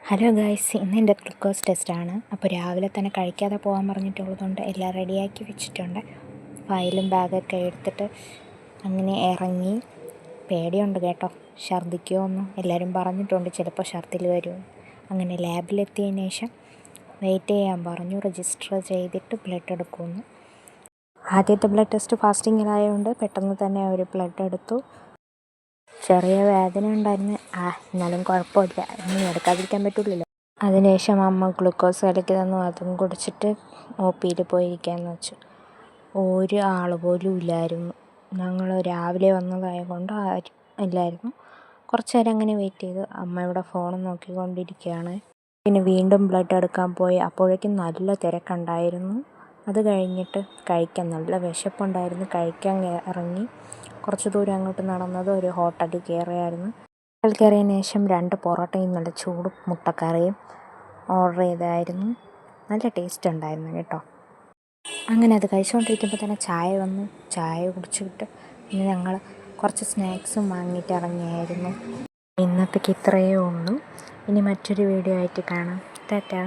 Hello guys, ഇന്ന് എൻ്റെ glucose ടെസ്റ്റാണ്. അപ്പോൾ രാവിലെ തന്നെ കഴിക്കാതെ പോകാൻ പറഞ്ഞിട്ടുള്ളതുകൊണ്ട് എല്ലാം റെഡിയാക്കി വെച്ചിട്ടുണ്ട്. ഫയലും ബാഗൊക്കെ എടുത്തിട്ട് അങ്ങനെ ഇറങ്ങി. പേടിയുണ്ട് കേട്ടോ, ഛർദ്ദിക്കുമോയെന്ന് എല്ലാവരും പറഞ്ഞിട്ടുണ്ട്, ചിലപ്പോൾ ഛർദ്ദിൽ വരും. അങ്ങനെ ലാബിലെത്തിയതിന് ശേഷം വെയിറ്റ് ചെയ്യാൻ പറഞ്ഞു. രജിസ്റ്റർ ചെയ്തിട്ട് ബ്ലഡ് എടുക്കുമെന്ന്. ആദ്യത്തെ ബ്ലഡ് ടെസ്റ്റ് ഫാസ്റ്റിങ്ങിലായതുകൊണ്ട് പെട്ടെന്ന് തന്നെ അവർ ബ്ലഡ് എടുത്തു. ചെറിയ വേദന ഉണ്ടായിരുന്നു. എന്നാലും കുഴപ്പമില്ല, ഇനി എടുക്കാതിരിക്കാൻ പറ്റില്ലല്ലോ. അതിനുശേഷം അമ്മ ഗ്ലൂക്കോസ് കലക്കി തന്നു. അതും കുടിച്ചിട്ട് OPയിൽ പോയിരിക്കാമെന്ന് വെച്ചു. ഒരു ആൾ പോലും ഇല്ലായിരുന്നു. ഞങ്ങൾ രാവിലെ വന്നതായതുകൊണ്ട് ആരും ഇല്ലായിരുന്നു. കുറച്ച് നേരം അങ്ങനെ വെയിറ്റ് ചെയ്തു. അമ്മ ഇവിടെ ഫോൺ നോക്കിക്കൊണ്ടിരിക്കുകയാണ്. പിന്നെ വീണ്ടും ബ്ലഡ് എടുക്കാൻ പോയി. അപ്പോഴേക്കും നല്ല തിരക്കുണ്ടായിരുന്നു. അത് കഴിഞ്ഞിട്ട് കഴിക്കാൻ നല്ല വിശപ്പുണ്ടായിരുന്നു. കഴിക്കാൻ ഇറങ്ങി. കുറച്ച് ദൂരം അങ്ങോട്ട് നടന്നത് ഒരു ഹോട്ടലിൽ കയറിയായിരുന്നു. ഹോട്ടൽ കയറിയതിന് ശേഷം 2 പൊറോട്ടയും നല്ല ചൂട് മുട്ടക്കറിയും ഓർഡർ ചെയ്തായിരുന്നു. നല്ല ടേസ്റ്റ് ഉണ്ടായിരുന്നു കേട്ടോ. അങ്ങനെ അത് കഴിച്ചുകൊണ്ടിരിക്കുമ്പോൾ തന്നെ ചായ വന്നു. ചായ കുടിച്ചിട്ട് പിന്നെ ഞങ്ങൾ കുറച്ച് സ്നാക്സും വാങ്ങിയിട്ട് ഇറങ്ങിയായിരുന്നു. ഇന്നത്തേക്ക് ഇത്രയേ ഉള്ളൂ. ഇനി മറ്റൊരു വീഡിയോ ആയിട്ട് കാണാം. ടാറ്റാ.